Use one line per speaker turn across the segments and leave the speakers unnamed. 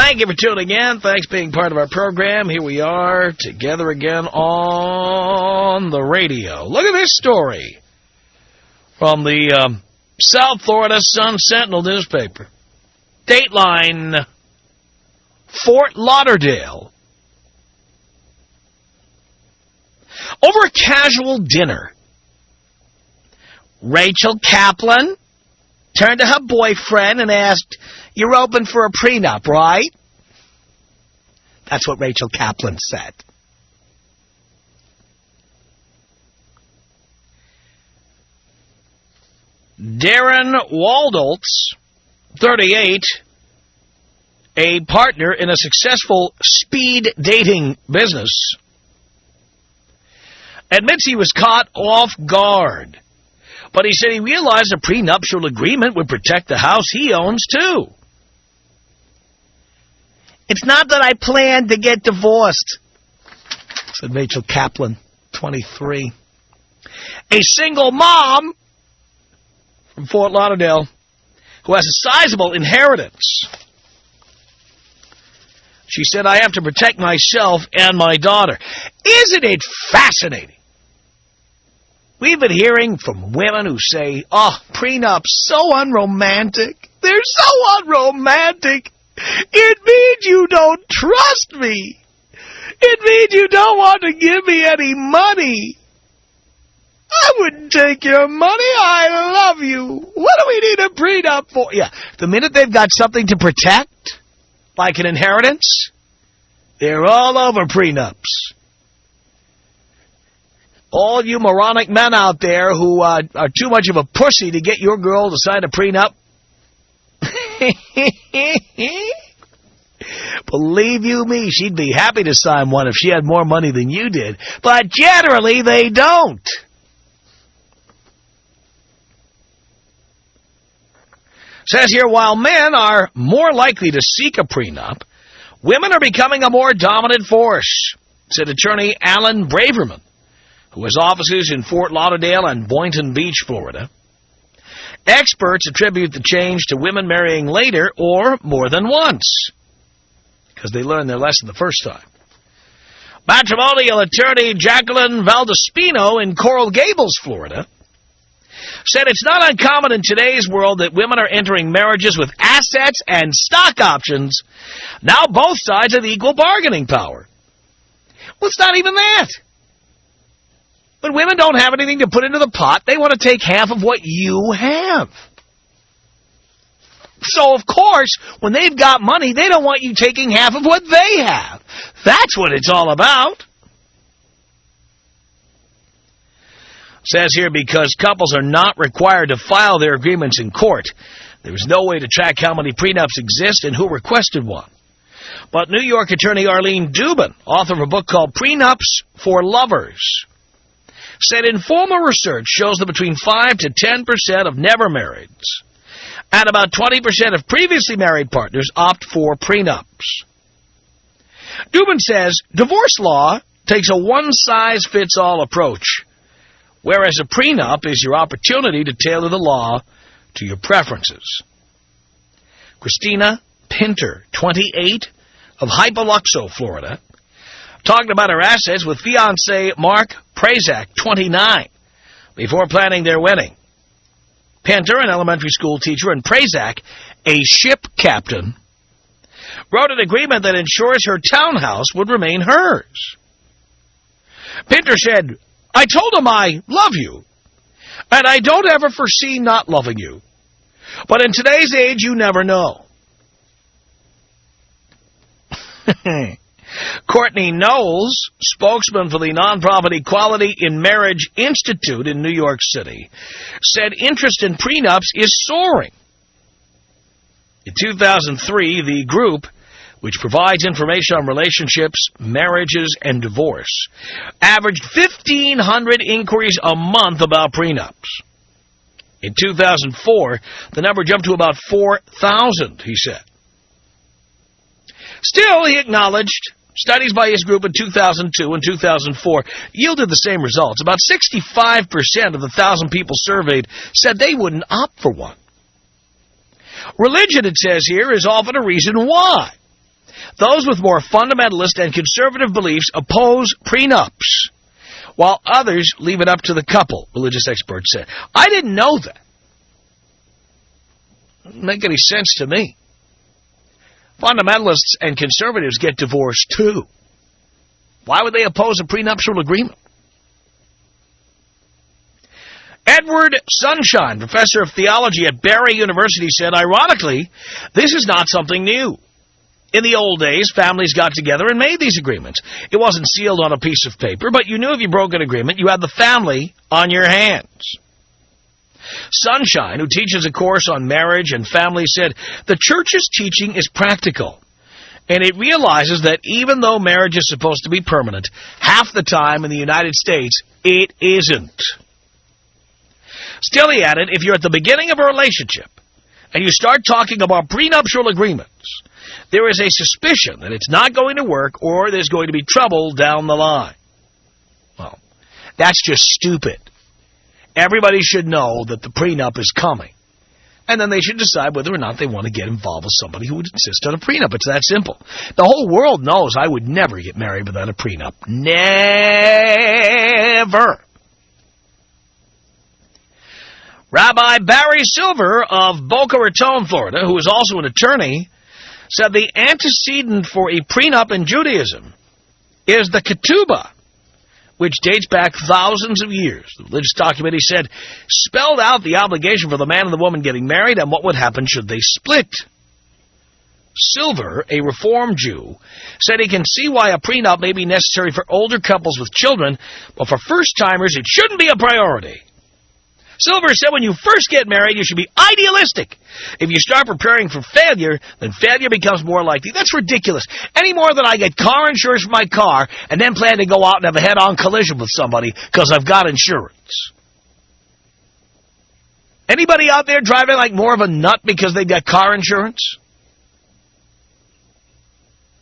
Thank you for tuning in. Thanks for being part of our program. Here we are together again on the radio. Look at this story from the South Florida Sun-Sentinel newspaper. Dateline, Fort Lauderdale. Over a casual dinner, Rachel Kaplan turned to her boyfriend and asked, "You're open for a prenup, right?" That's what Rachel Kaplan said. Darren Waldoltz, 38, a partner in a successful speed dating business, admits he was caught off guard. But he said he realized a prenuptial agreement would protect the house he owns, too. "It's not that I planned to get divorced," said Rachel Kaplan, 23. A single mom from Fort Lauderdale who has a sizable inheritance. She said, "I have to protect myself and my daughter." Isn't it fascinating? We've been hearing from women who say, "Oh, prenups, so unromantic. They're so unromantic. It means you don't trust me. It means you don't want to give me any money. I wouldn't take your money. I love you. What do we need a prenup for?" Yeah, the minute they've got something to protect, like an inheritance, they're all over prenups. All you moronic men out there who are too much of a pussy to get your girl to sign a prenup, believe you me, she'd be happy to sign one if she had more money than you did. But generally, they don't. Says here, while men are more likely to seek a prenup, women are becoming a more dominant force, said attorney Alan Braverman, who has offices in Fort Lauderdale and Boynton Beach, Florida. Experts attribute the change to women marrying later or more than once, because they learned their lesson the first time. Matrimonial attorney Jacqueline Valdespino in Coral Gables, Florida, said it's not uncommon in today's world that women are entering marriages with assets and stock options. Now both sides have equal bargaining power. Well, it's not even that. When women don't have anything to put into the pot, they want to take half of what you have. So, of course, when they've got money, they don't want you taking half of what they have. That's what it's all about. Says here, because couples are not required to file their agreements in court, there is no way to track how many prenups exist and who requested one. But New York attorney Arlene Dubin, author of a book called Prenups for Lovers, said informal research shows that between 5 to 10% of never marrieds and about 20% of previously married partners opt for prenups. Dubin says divorce law takes a one-size-fits-all approach, whereas a prenup is your opportunity to tailor the law to your preferences. Christina Pinter, 28, of Hypoluxo, Florida, talked about her assets with fiancé Mark Prazak, 29, before planning their wedding. Pinter, an elementary school teacher, and Prazak, a ship captain, wrote an agreement that ensures her townhouse would remain hers. Pinter said, "I told him I love you, and I don't ever foresee not loving you. But in today's age, you never know." Courtney Knowles, spokesman for the nonprofit Equality in Marriage Institute in New York City, said interest in prenups is soaring. In 2003, the group, which provides information on relationships, marriages, and divorce, averaged 1,500 inquiries a month about prenups. In 2004, the number jumped to about 4,000, he said. Still, he acknowledged, studies by his group in 2002 and 2004 yielded the same results. About 65% of the 1,000 people surveyed said they wouldn't opt for one. Religion, it says here, is often a reason why. Those with more fundamentalist and conservative beliefs oppose prenups, while others leave it up to the couple, religious experts said. I didn't know that. Doesn't make any sense to me. Fundamentalists and conservatives get divorced too. Why would they oppose a prenuptial agreement? Edward Sunshine, professor of theology at Barry University, said, ironically, this is not something new. In the old days, families got together and made these agreements. It wasn't sealed on a piece of paper, but you knew if you broke an agreement, you had the family on your hands. Sunshine, who teaches a course on marriage and family, said, the church's teaching is practical, and it realizes that even though marriage is supposed to be permanent, half the time in the United States, it isn't. Still, he added, if you're at the beginning of a relationship and you start talking about prenuptial agreements, there is a suspicion that it's not going to work or there's going to be trouble down the line. Well, that's just stupid. Everybody should know that the prenup is coming. And then they should decide whether or not they want to get involved with somebody who would insist on a prenup. It's that simple. The whole world knows I would never get married without a prenup. Never. Rabbi Barry Silver of Boca Raton, Florida, who is also an attorney, said the antecedent for a prenup in Judaism is the ketubah, which dates back thousands of years. The religious document, he said, spelled out the obligation for the man and the woman getting married and what would happen should they split. Silver, a Reform Jew, said he can see why a prenup may be necessary for older couples with children, but for first-timers it shouldn't be a priority. Silver said when you first get married, you should be idealistic. If you start preparing for failure, then failure becomes more likely. That's ridiculous. Any more than I get car insurance for my car and then plan to go out and have a head-on collision with somebody because I've got insurance. Anybody out there driving like more of a nut because they got car insurance?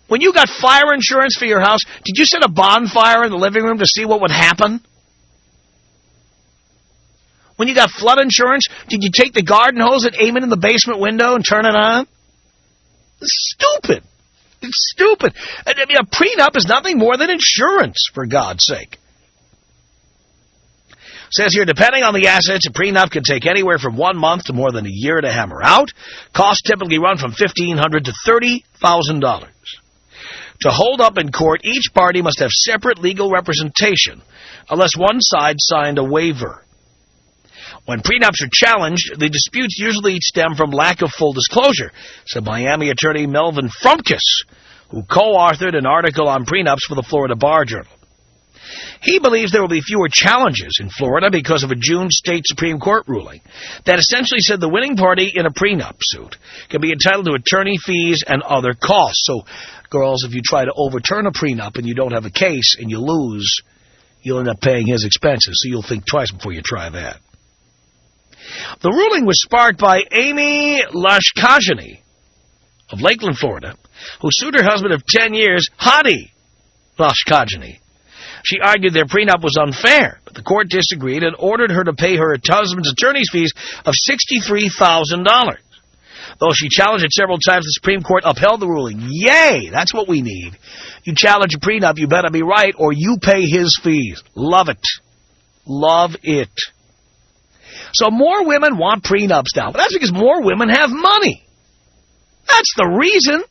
When you got fire insurance for your house, did you set a bonfire in the living room to see what would happen? When you got flood insurance, did you take the garden hose and aim it in the basement window and turn it on? It's stupid. It's stupid. I mean, a prenup is nothing more than insurance, for God's sake. Says here, depending on the assets, a prenup can take anywhere from 1 month to more than a year to hammer out. Costs typically run from $1,500 to $30,000. To hold up in court, each party must have separate legal representation, unless one side signed a waiver. When prenups are challenged, the disputes usually stem from lack of full disclosure, said Miami attorney Melvin Frumkes, who co-authored an article on prenups for the Florida Bar Journal. He believes there will be fewer challenges in Florida because of a June state Supreme Court ruling that essentially said the winning party in a prenup suit can be entitled to attorney fees and other costs. So, girls, if you try to overturn a prenup and you don't have a case and you lose, you'll end up paying his expenses, so you'll think twice before you try that. The ruling was sparked by Amy Lashkajani of Lakeland, Florida, who sued her husband of 10 years, Hadi Lashkajani. She argued their prenup was unfair, but the court disagreed and ordered her to pay her husband's attorney's fees of $63,000. Though she challenged it several times, the Supreme Court upheld the ruling. Yay! That's what we need. You challenge a prenup, you better be right, or you pay his fees. Love it. Love it. So more women want prenups now, but that's because more women have money. That's the reason.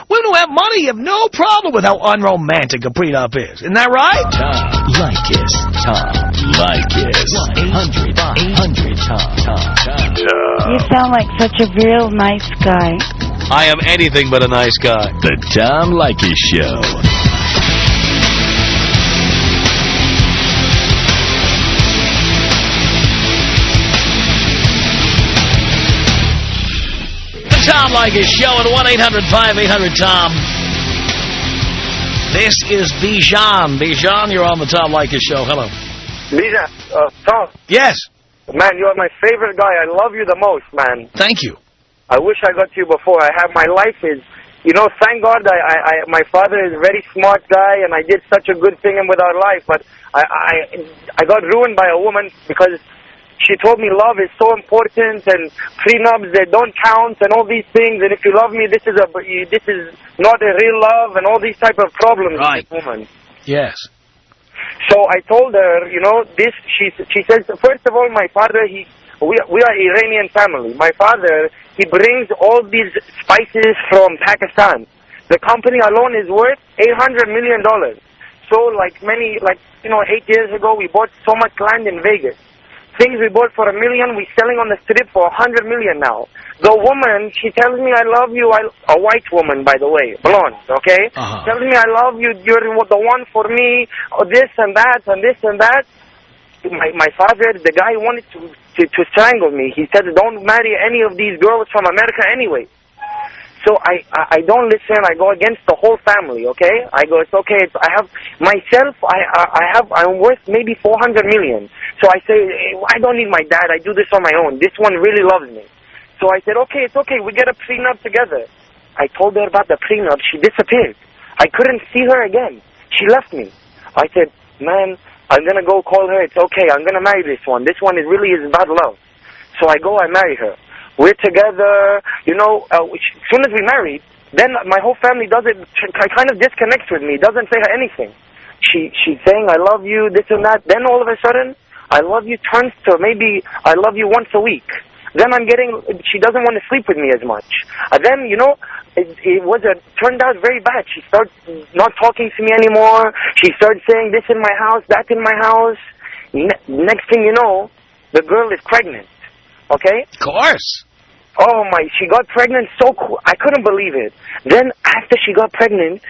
Women who have money have no problem with how unromantic a prenup is. Isn't that right?
Tom Leykis. Tom Leykis. 1-800 Tom.
You sound like such a real nice guy.
I am anything but a nice guy.
The Tom Leykis Show.
Tom Leykis Show at 1-800-5800-TOM. This is Bijan. Bijan, you're on the Tom Leykis Show. Hello.
Bijan, Tom.
Yes.
Man, you are my favorite guy. I love you the most, man.
Thank you.
I wish I got you before. I have my life is, you know, thank God my father is a very smart guy and I did such a good thing with our life, but I got ruined by a woman because She told me love is so important and prenups, they don't count and all these things. And if you love me, this is not a real love and all these type of problems with this woman.
Yes.
So I told her, you know, this. She says, first of all, my father, we are Iranian family. My father, he brings all these spices from Pakistan. The company alone is worth $800 million. So like 8 years ago, we bought so much land in Vegas. Things we bought for $1 million, we're selling on the strip for $100 million now. The woman, she tells me, I love you. A white woman, by the way, blonde, okay? Tells me, I love you. You're the one for me. This and that and this and that. My father, the guy wanted to strangle me. He said, don't marry any of these girls from America anyway. So I don't listen. I go against the whole family, okay? I go, it's okay. I have myself, I'm worth maybe $400 million. So I say, I don't need my dad. I do this on my own. This one really loves me. So I said, okay, it's okay. We get a prenup together. I told her about the prenup. She disappeared. I couldn't see her again. She left me. I said, man, I'm going to go call her. It's okay. I'm going to marry this one. This one really is about love. So I go, I marry her. We're together, you know, as soon as we married, then my whole family kind of disconnects with me, doesn't say her anything. She's saying, I love you, this and that. Then all of a sudden, I love you turns to maybe I love you once a week. Then she doesn't want to sleep with me as much. Then, you know, it turned out very bad. She started not talking to me anymore. She started saying this in my house, that in my house. Next thing you know, the girl is pregnant. Okay?
Of course.
Oh my, she got pregnant so cool. I couldn't believe it. Then after she got pregnant,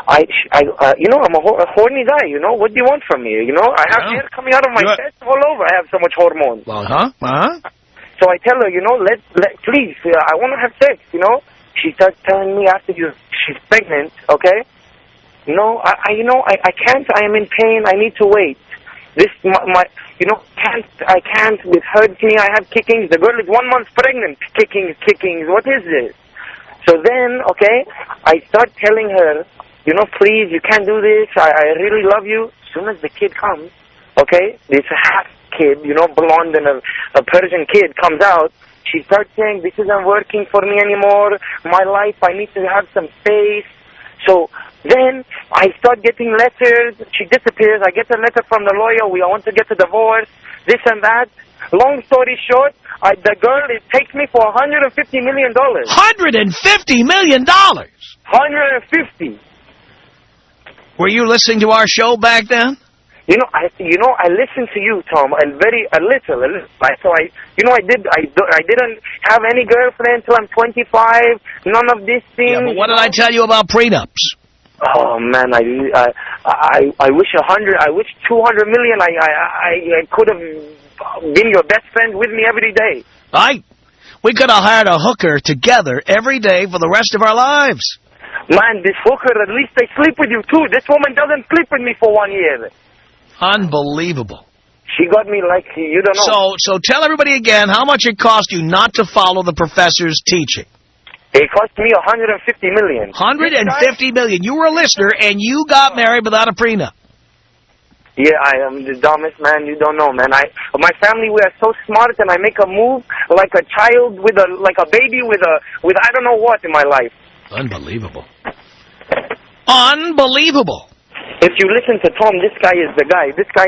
you know, I'm a horny guy, you know. What do you want from me? You know, I have hair coming out of my chest all over. I have so much hormones. So I tell her, you know, please, I want to have sex, you know. She starts telling me after she's pregnant, okay? No, I can't. I am in pain. I need to wait. This, you know, I can't, it hurts me, I have kickings. The girl is 1 month pregnant, kickings, what is this? So then, okay, I start telling her, you know, please, you can't do this, I really love you. As soon as the kid comes, okay, this half kid, you know, blonde and a Persian kid comes out, she starts saying, this isn't working for me anymore, my life, I need to have some space. So then I start getting letters. She disappears. I get a letter from the lawyer. We want to get a divorce, this and that. Long story short, the girl takes me for $150 million.
$150 million?
150.
Were you listening to our show back then?
You know, I listened to you, Tom, and a little. So I didn't have any girlfriend till I'm 25. None of these things.
Yeah, but what did I tell you about prenups?
Oh man, I wish 100. I wish 200 million. I could have been your best friend with me every day.
We could have hired a hooker together every day for the rest of our lives.
Man, this hooker, at least they sleep with you too. This woman doesn't sleep with me for 1 year.
Unbelievable.
She got me like you don't know.
So tell everybody again how much it cost you not to follow the professor's teaching.
It cost me $150 million.
$150 million. You were a listener and you got married without a prenup.
Yeah, I am the dumbest man. You don't know, man. My family, we are so smart, and I make a move like a child with a baby with I don't know what in my life.
Unbelievable. Unbelievable.
If you listen to Tom, this guy is the guy. This guy,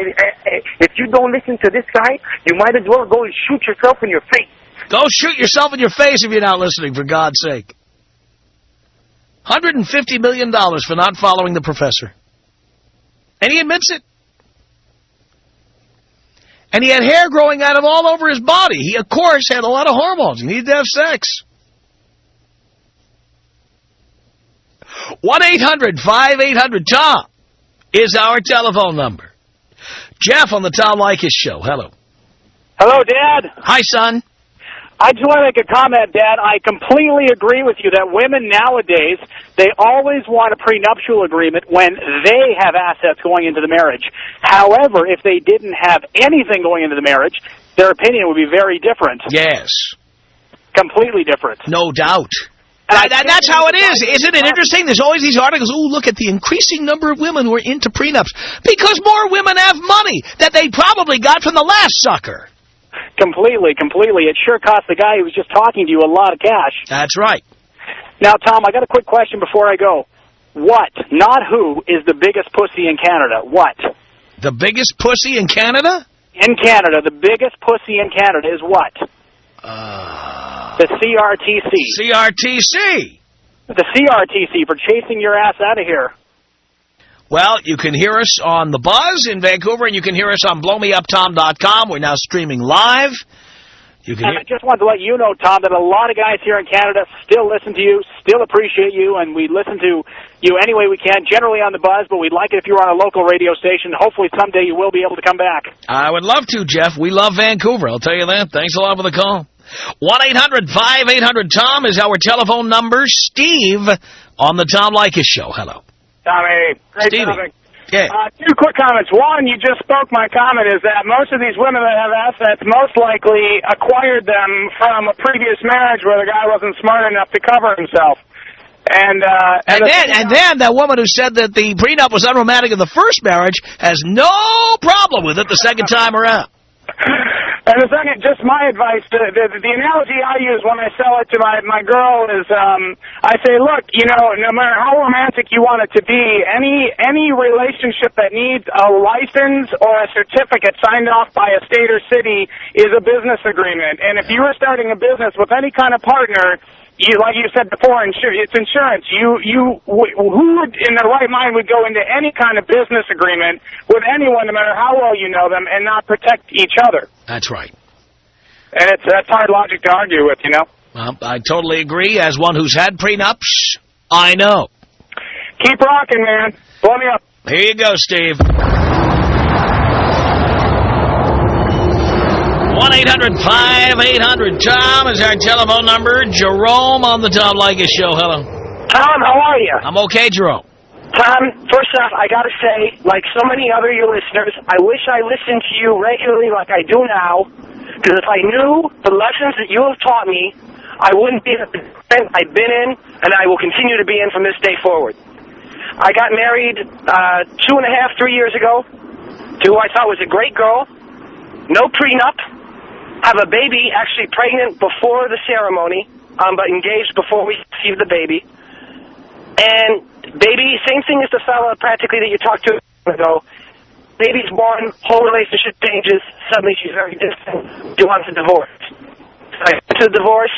if you don't listen to this guy, you might as well go and shoot yourself in your face.
Go shoot yourself in your face if you're not listening, for God's sake. $150 million for not following the professor. And he admits it. And he had hair growing out of all over his body. He, of course, had a lot of hormones. He needed to have sex. 1-800-5800-TOM is our telephone number. Jeff on the Tom Leykis Show. Hello.
Hello, Dad.
Hi, son.
I just want to make a comment, Dad. I completely agree with you that women nowadays, they always want a prenuptial agreement when they have assets going into the marriage. However, if they didn't have anything going into the marriage, their opinion would be very different.
Yes.
Completely different.
No doubt. And that's how it is. Isn't it interesting? There's always these articles, ooh, look at the increasing number of women who are into prenups. Because more women have money that they probably got from the last sucker.
Completely. It sure cost the guy who was just talking to you a lot of cash.
That's right.
Now, Tom, I got a quick question before I go. What, not who, is the biggest pussy in Canada? What?
The biggest pussy in Canada?
In Canada, the biggest pussy in Canada is what? The CRTC.
CRTC.
The CRTC for chasing your ass out of here.
Well, you can hear us on The Buzz in Vancouver, and you can hear us on blowmeuptom.com. We're now streaming live.
I just wanted to let you know, Tom, that a lot of guys here in Canada still listen to you, still appreciate you, and we listen to you any way we can, generally on The Buzz, but we'd like it if you were on a local radio station. Hopefully someday you will be able to come back.
I would love to, Jeff. We love Vancouver, I'll tell you that. Thanks a lot for the call. 1-800-5800-TOM is our telephone number. Steve on the Tom Leykis Show. Hello.
Tommy, great
Stevie.
topic.
Yeah.
Two quick comments. One, you just spoke. My comment is that most of these women that have assets most likely acquired them from a previous marriage where the guy wasn't smart enough to cover himself. And
then that woman who said that the prenup was unromantic in the first marriage has no problem with it the second time around.
And the second, just my advice, the analogy I use when I sell it to my girl is, I say, look, you know, no matter how romantic you want it to be, any relationship that needs a license or a certificate signed off by a state or city is a business agreement. And if you were starting a business with any kind of partner, like you said before, it's insurance. Who would, in their right mind, would go into any kind of business agreement with anyone, no matter how well you know them, and not protect each other?
That's right.
And that's hard logic to argue with, you know?
I totally agree. As one who's had prenups, I know.
Keep rocking, man. Blow me up.
Here you go, Steve. 1-800-5800-TOM is our telephone number. Jerome on the Tom Leykis Show. Hello.
Tom, how are you?
I'm okay, Jerome.
Tom, first off, I got to say, like so many other your listeners, I wish I listened to you regularly like I do now, because if I knew the lessons that you have taught me, I wouldn't be in the position I've been in, and I will continue to be in from this day forward. I got married 2.5, 3 years ago to who I thought was a great girl, no prenup, have a baby, actually pregnant before the ceremony, but engaged before we received the baby. And baby, same thing as the fella practically that you talked to ago. Baby's born, whole relationship changes, suddenly she's very distant, she wants a divorce. So I went to the divorce,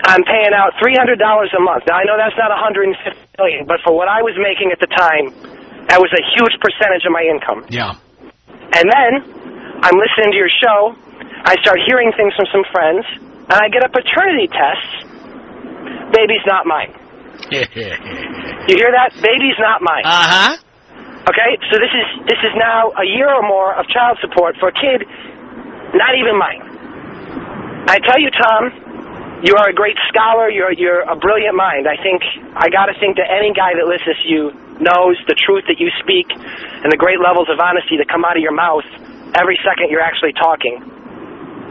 I'm paying out $300 a month. Now I know that's not $150 million, but for what I was making at the time, that was a huge percentage of my income.
Yeah.
And then, I'm listening to your show, I start hearing things from some friends, and I get a paternity test. Baby's not mine. You hear that? Baby's not mine.
Uh-huh.
Okay, so this is now a year or more of child support for a kid, not even mine. I tell you, Tom, you are a great scholar. You're a brilliant mind. I got to think that any guy that listens to you knows the truth that you speak and the great levels of honesty that come out of your mouth every second you're actually talking.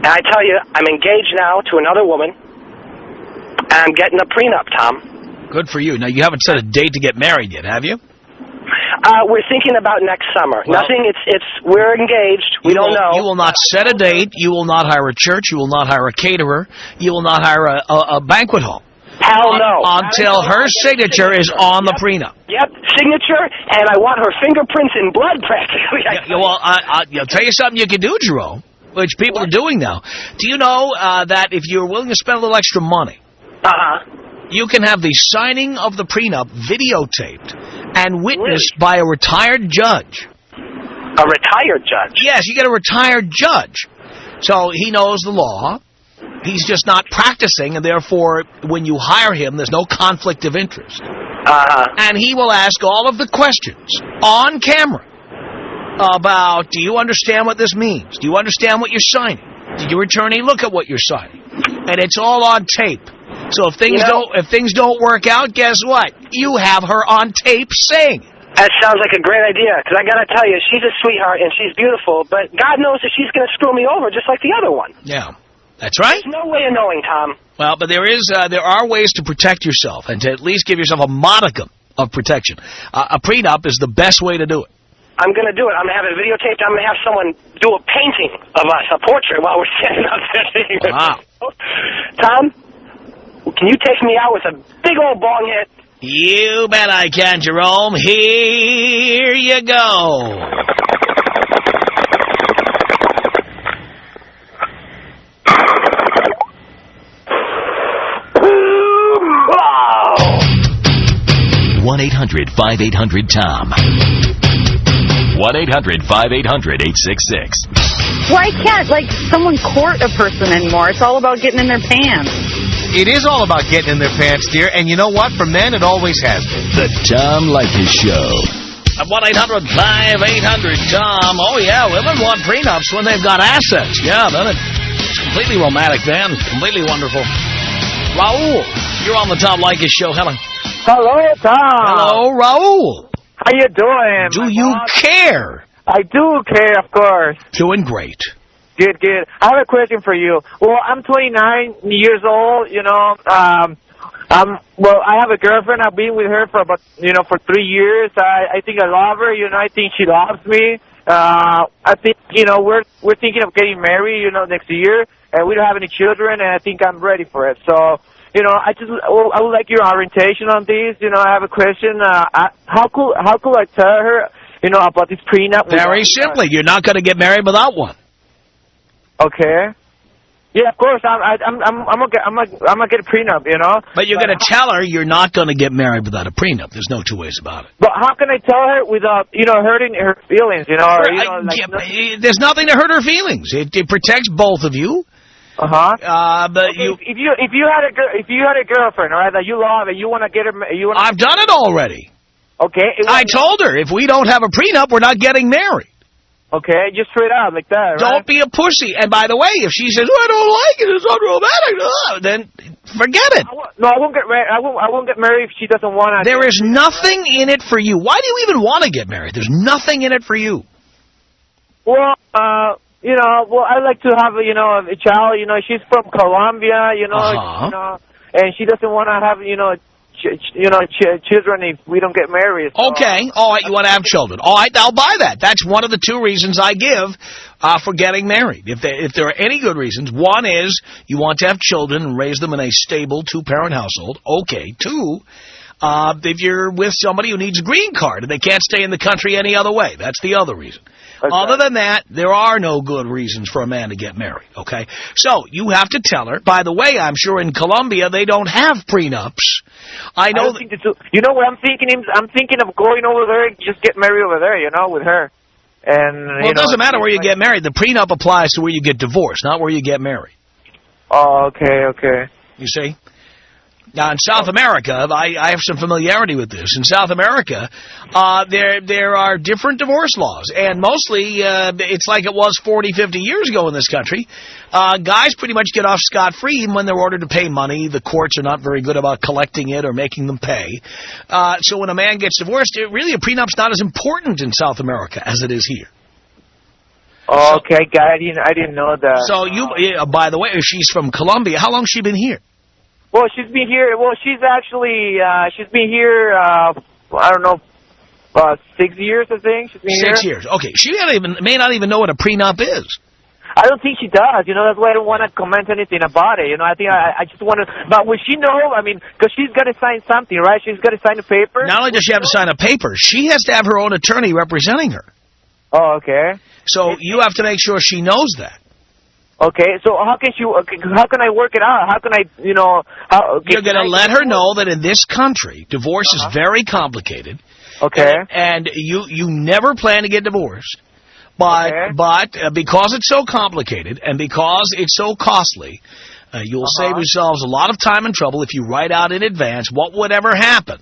And I tell you, I'm engaged now to another woman, and I'm getting a prenup, Tom.
Good for you. Now, you haven't set a date to get married yet, have you?
We're thinking about next summer.
Well,
nothing, we're engaged. We don't know.
You will not set a date. You will not hire a church. You will not hire a caterer. You will not hire a banquet hall.
Hell no.
Until her signature is on the prenup.
Yep, signature, and I want her fingerprints in blood, practically.
Well, I'll tell you something you can do, Jerome, which people are doing now. Do you know that if you're willing to spend a little extra money, you can have the signing of the prenup videotaped and witnessed by a retired judge?
A retired judge?
Yes, you get a retired judge. So he knows the law. He's just not practicing, and therefore, when you hire him, there's no conflict of interest. And he will ask all of the questions on camera about, do you understand what this means? Do you understand what you're signing? Did your attorney look at what you're signing? And it's all on tape. So if things don't work out, guess what? You have her on tape saying it.
That sounds like a great idea, because I got to tell you, she's a sweetheart and she's beautiful, but God knows that she's going to screw me over just like the other one.
Yeah, that's right.
There's no way of knowing, Tom.
Well, but there are ways to protect yourself and to at least give yourself a modicum of protection. A prenup is the best way to do it.
I'm going to do it. I'm going to have it videotaped. I'm going to have someone do a painting of us, a portrait, while we're standing up there.
Wow.
Tom, can you take me out with a big old bong hit?
You bet I can, Jerome. Here you go.
Wow.
1-800-5800-TOM. 1-800-5800-866.
Why can't, someone court a person anymore? It's all about getting in their pants.
It is all about getting in their pants, dear. And you know what? For men, it always has been.
The Tom Leykis Show.
At 1-800-5800-TOM. Oh, yeah, women want prenups when they've got assets. Yeah, then it's completely romantic then. Completely wonderful. Raul, you're on the Tom Leykis Show. Hello.
Hello, Tom.
Hello, Raul.
How you doing?
Do you care?
I do care, of course.
Doing great.
Good, good. I have a question for you. Well, I'm 29 years old, I have a girlfriend. I've been with her for about, for 3 years. I think I love her. I think she loves me. I think, we're thinking of getting married, next year. And we don't have any children, and I think I'm ready for it. So, I would like your orientation on this. I have a question. How could I tell her, about this prenup?
Very simply. You're not going to get married without one.
Okay. Yeah, of course. I'm gonna get a prenup,
But you're going to tell her you're not going to get married without a prenup. There's no two ways about it.
But how can I tell her without, hurting her feelings,
There's nothing to hurt her feelings. It protects both of you.
But
okay,
if you had a girlfriend, all right, that you love and you want to get her,
I've done it already.
Okay.
I told her if we don't have a prenup, we're not getting married.
Okay, just straight out like that, right?
Don't be a pussy. And by the way, if she says, I don't like it, it's unromantic, then forget it.
I won't get married. I won't get married if she doesn't want to.
There is nothing in it for you. Why do you even want to get married? There's nothing in it for you.
Well, I like to have, a child. She's from Colombia, and she doesn't want to have, children if we don't get married. So.
Okay. All right, you want to have children. All right, I'll buy that. That's one of the two reasons I give for getting married. If there are any good reasons, one is you want to have children and raise them in a stable two-parent household. Okay. Two, if you're with somebody who needs a green card and they can't stay in the country any other way. That's the other reason. Okay. Other than that, there are no good reasons for a man to get married, okay? So you have to tell her, by the way, I'm sure in Colombia they don't have prenups. I know
think you know what I'm thinking? I'm thinking of going over there and just get married over there, with her. And
well, it doesn't matter where you get married. The prenup applies to where you get divorced, not where you get married.
Oh, okay.
You see? Now, in South America, I have some familiarity with this. In South America, there are different divorce laws. And mostly, it's like it was 40, 50 years ago in this country. Guys pretty much get off scot-free even when they're ordered to pay money. The courts are not very good about collecting it or making them pay. So when a man gets divorced, really a prenup's not as important in South America as it is here.
Oh, okay, I didn't know that.
So by the way, she's from Colombia. How long has she been here?
Well, she's been here. Well, she's been here. I don't know, 6 years. I think she's been here.
6 years. Okay, she may not even know what a prenup is.
I don't think she does. That's why I don't want to comment anything about it. I think I just want to. But will she know? I mean, because she's got to sign something, right? She's got to sign a paper.
Not only does she have to sign a paper, she has to have her own attorney representing her.
Oh, okay.
So you have to make sure she knows that.
Okay, so how can I work it out? How can I, you're
going to let her know that in this country, divorce is very complicated.
Okay.
And you never plan to get divorced. But because it's so complicated and because it's so costly, you'll save yourselves a lot of time and trouble if you write out in advance what would ever happen.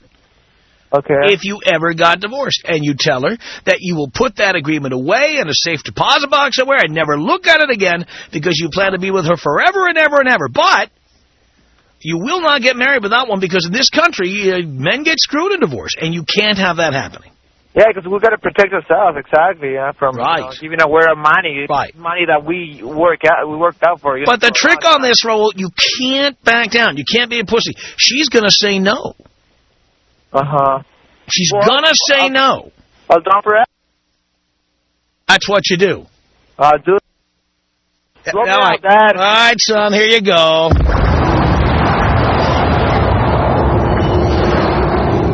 Okay.
If you ever got divorced. And you tell her that you will put that agreement away in a safe deposit box somewhere and never look at it again because you plan to be with her forever and ever and ever. But you will not get married without one because in this country, men get screwed in divorce. And you can't have that happening.
Yeah, because we've got to protect ourselves, exactly, from giving away our money.
Right.
Money that we worked out for.
But the trick on this, Raul, you can't back down. You can't be a pussy. She's going to say no.
Uh-huh.
She's going to say no.
Well, down for it?
That's what you do.
Do it.
All right.
Dad.
All right, son, here you go.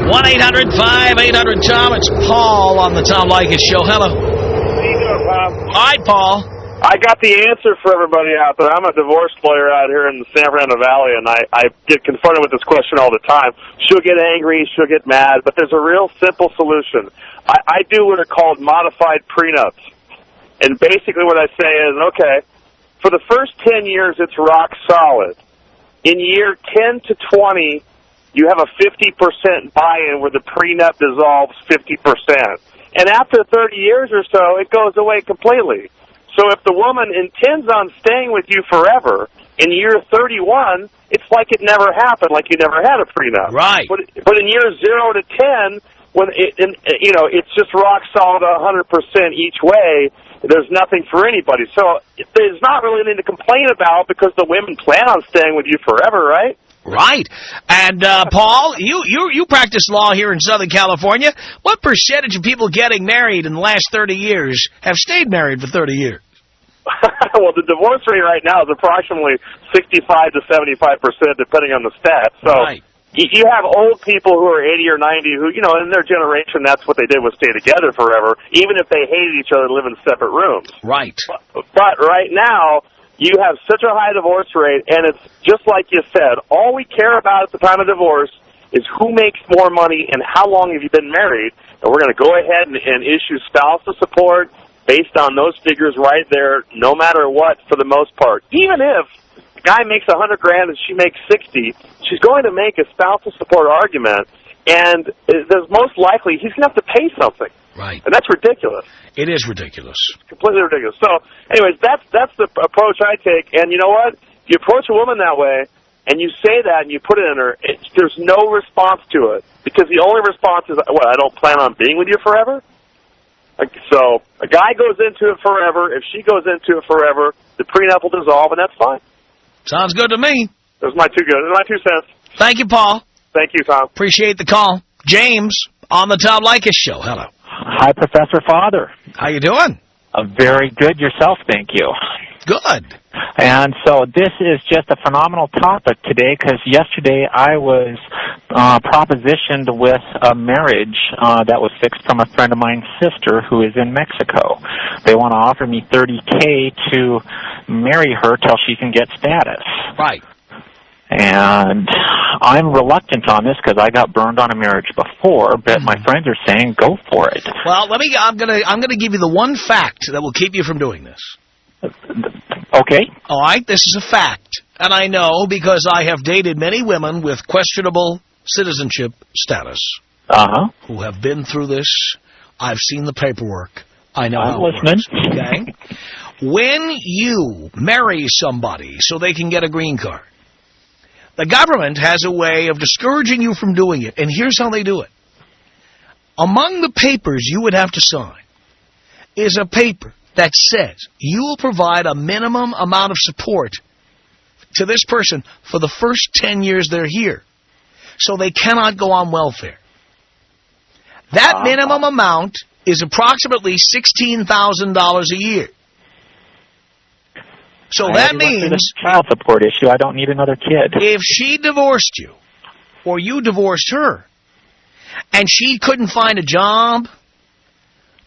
1-800-5800-TOM. It's Paul on the Tom Leykis Show. Hello.
How you doing, Bob?
Hi, Paul.
I got the answer for everybody out there. I'm a divorce lawyer out here in the San Fernando Valley, and I get confronted with this question all the time. She'll get angry, she'll get mad, but there's a real simple solution. I do what are called modified prenups. And basically what I say is, okay, for the first 10 years, it's rock solid. In year 10 to 20, you have a 50% buy-in where the prenup dissolves 50%. And after 30 years or so, it goes away completely. So if the woman intends on staying with you forever, in year 31, it's like it never happened, like you never had a prenup.
Right.
But in years 0 to 10, when it's just rock solid 100% each way, there's nothing for anybody. So there's not really anything to complain about because the women plan on staying with you forever, right?
Right. And, Paul, you practice law here in Southern California. What percentage of people getting married in the last 30 years have stayed married for 30 years?
Well, the divorce rate right now is approximately 65 to 75%, depending on the stats. So
right.
You have old people who are 80 or 90 who, in their generation, that's what they did was stay together forever, even if they hated each other and live in separate rooms.
Right.
But right now, you have such a high divorce rate, and it's just like you said. All we care about at the time of divorce is who makes more money and how long have you been married, and we're going to go ahead and issue spousal support based on those figures right there, no matter what, for the most part. Even if the guy makes $100,000 and she makes $60,000, she's going to make a spousal support argument, and there's most likely he's going to have to pay something.
Right.
And that's ridiculous.
It is ridiculous.
Completely ridiculous. So, anyways, that's the approach I take. And you know what? You approach a woman that way, and you say that, and you put it in her, there's no response to it. Because the only response is, I don't plan on being with you forever? So, a guy goes into it forever. If she goes into it forever, the prenup will dissolve, and that's fine.
Sounds good to me.
Those are my 2 cents.
Thank you, Paul.
Thank you, Tom.
Appreciate the call. James on the Tom Leykis Show. Hello.
Hi, Professor Father.
How you doing?
Very good yourself, thank you.
Good.
And so this is just a phenomenal topic today because yesterday I was propositioned with a marriage that was fixed from a friend of mine's sister who is in Mexico. They want to offer me $30,000 to marry her till she can get status.
Right.
And I'm reluctant on this because I got burned on a marriage before, but my friends are saying go for it.
Well, I'm gonna give you the one fact that will keep you from doing this.
Okay.
All right, this is a fact. And I know because I have dated many women with questionable citizenship status who have been through this. I've seen the paperwork. I know how it works. Okay? When you marry somebody so they can get a green card, the government has a way of discouraging you from doing it, and here's how they do it. Among the papers you would have to sign is a paper that says you will provide a minimum amount of support to this person for the first 10 years they're here, so they cannot go on welfare. That minimum amount is approximately $16,000 a year. So that means
child support issue. I don't need another kid.
If she divorced you, or you divorced her, and she couldn't find a job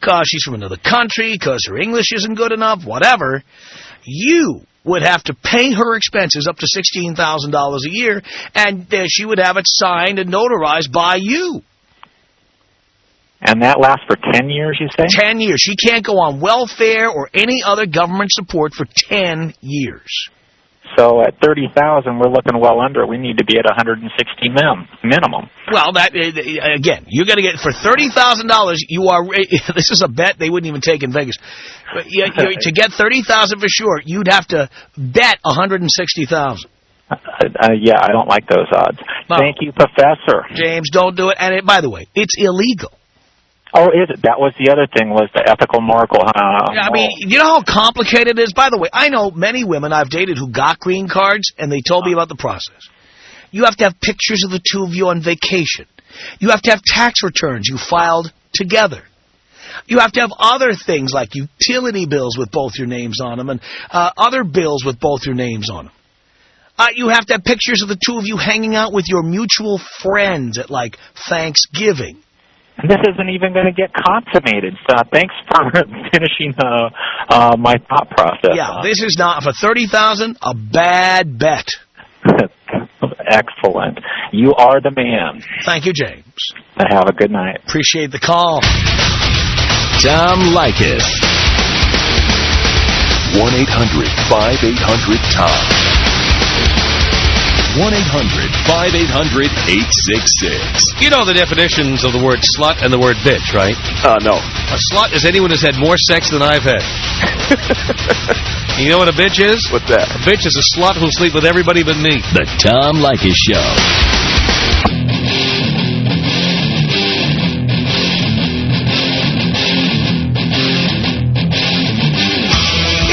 because she's from another country, because her English isn't good enough, whatever, you would have to pay her expenses up to $16,000 a year, and she would have it signed and notarized by you.
And that lasts for 10 years, you say?
10 years. She can't go on welfare or any other government support for 10 years.
So at $30,000, we're looking well under. We need to be at $160 minimum.
Well, that again, you're going to get for $30,000. You are. This is a bet they wouldn't even take in Vegas. To get $30,000 for sure, you'd have to bet $160,000.
Yeah, I don't like those odds. No. Thank you, Professor.
James, don't do it. And by the way, it's illegal.
Oh, is it? That was the other thing, was the ethical, moral.
I mean, you know how complicated it is? By the way, I know many women I've dated who got green cards, and they told me about the process. You have to have pictures of the two of you on vacation. You have to have tax returns you filed together. You have to have other things like utility bills with both your names on them and other bills with both your names on them. You have to have pictures of the two of you hanging out with your mutual friends at, like, Thanksgiving.
This isn't even going to get consummated. Thanks for finishing my thought process.
Yeah, this is not, for $30,000, a bad bet.
Excellent. You are the man.
Thank you, James.
Have a good night.
Appreciate the call.
Tom Leykis. 1-800-5800-TOM. 1-800-5800-866.
You know the definitions of the word slut and the word bitch, right?
No.
A slut is anyone who's had more sex than I've had. You know what a bitch is?
What's that?
A bitch is a slut who'll sleep with everybody but me.
The Tom Leykis Show.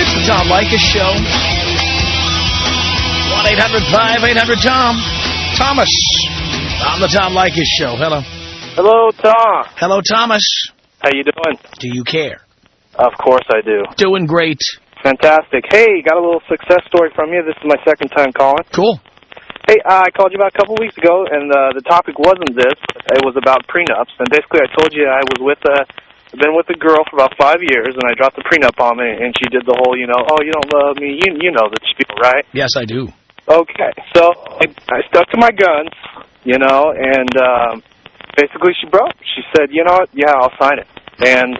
It's the Tom Leykis Show. 1-800-5800-TOM. Thomas on the Tom Leykis Show. Hello.
Hello, Tom.
Hello, Thomas.
How you doing?
Do you care?
Of course I do.
Doing great.
Fantastic. Hey, got a little success story from you. This is my second time calling.
Cool.
Hey, I called you about a couple of weeks ago, and the topic wasn't this. It was about prenups. And basically I told you I was I've been with a girl for about 5 years, and I dropped the prenup on me, and she did the whole, oh, you don't love me. You know the spiel, right?
Yes, I do.
Okay, so I stuck to my guns, and basically she broke. She said, you know what, yeah, I'll sign it. And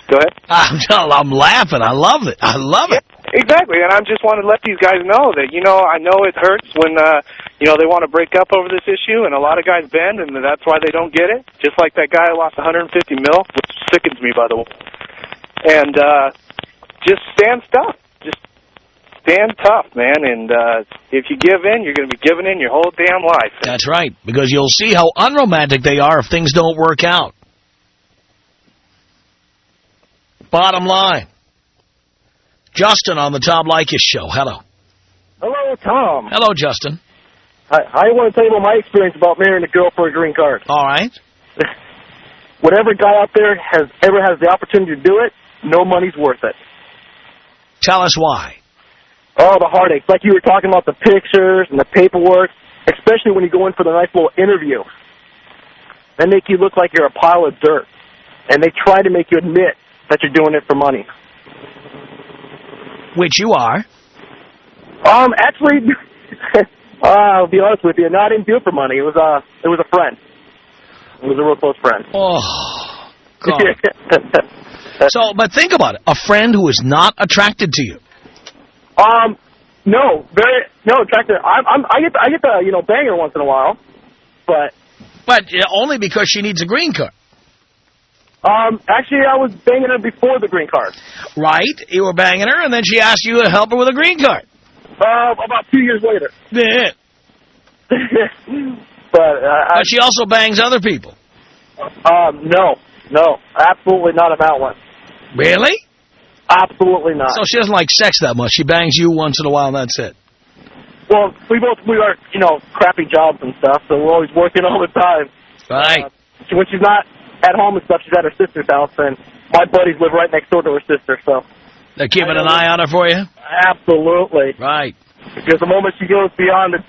go ahead.
I'm laughing. I love it. I love it.
Exactly, and I just want to let these guys know that, I know it hurts when, they want to break up over this issue, and a lot of guys bend, and that's why they don't get it. Just like that guy who lost $150 million, which sickens me, by the way. And just stand tough. Just stand tough, man, and if you give in, you're going to be giving in your whole damn life.
That's right, because you'll see how unromantic they are if things don't work out. Bottom line. Justin on the Tom Leykis Show. Hello.
Hello, Tom.
Hello, Justin.
I want to tell you about my experience about marrying a girl for a green card.
All right.
Whatever guy out there ever has the opportunity to do it, no money's worth it.
Tell us why.
Oh, the heartache. Like you were talking about the pictures and the paperwork, especially when you go in for the nice little interview. They make you look like you're a pile of dirt. And they try to make you admit that you're doing it for money.
Which you are.
Actually, I'll be honest with you, no, I didn't do it for money. It was a friend. It was a real close friend.
Oh, God. But think about it. A friend who is not attracted to you.
No, attracted. I get to, bang her once in a while, but
only because she needs a green card.
Actually, I was banging her before the green card.
Right, you were banging her, and then she asked you to help her with a green card.
About 2 years later.
Yeah. But she also bangs other people.
No, absolutely not on that one.
Really?
Absolutely not.
So she doesn't like sex that much. She bangs you once in a while, and that's it.
Well, we are, crappy jobs and stuff, so we're always working all the time.
Right.
When she's not at home and stuff, she's at her sister's house, and my buddies live right next door to her sister, so.
They're keeping an eye on her for you?
Absolutely.
Right. Because
the moment she goes beyond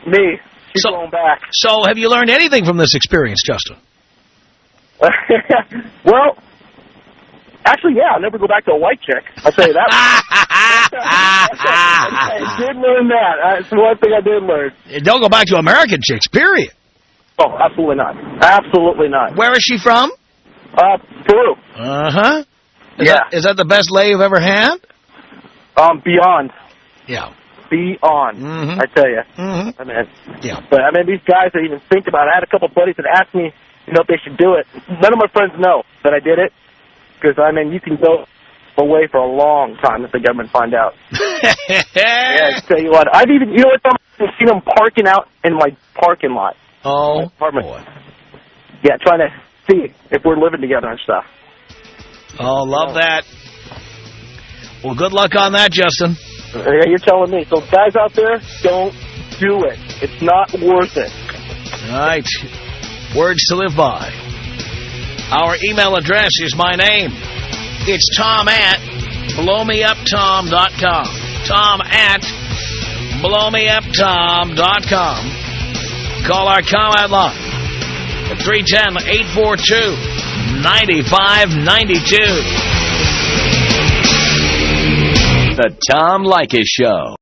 me, she's going back.
So have you learned anything from this experience, Justin?
Well, actually, yeah, I'll never go back to a white chick. I'll tell you that. I did learn that. That's one thing I did learn.
Don't go back to American chicks, period.
Oh, absolutely not. Absolutely not.
Where is she from?
Peru.
Uh-huh. Is that the best lay you've ever had?
Beyond.
Yeah.
Beyond, I tell you.
Mm-hmm.
I mean,
yeah.
But I mean, these guys that even think about it. I had a couple buddies that asked me, if they should do it. None of my friends know that I did it, because I mean, you can go away for a long time if the government find out. Yeah, I tell you what, I've even, I've seen them parking out in my parking lot.
Oh,
apartment.
Boy.
Yeah, trying to see if we're living together and stuff.
Oh, love that. Well, good luck on that, Justin.
Yeah, you're telling me. So guys out there, don't do it. It's not worth it.
All right. Words to live by. Our email address is my name. It's Tom at blowmeuptom.com. Tom at blowmeuptom.com. Call our comment line at 310-842-9592.
The Tom Leykis Show.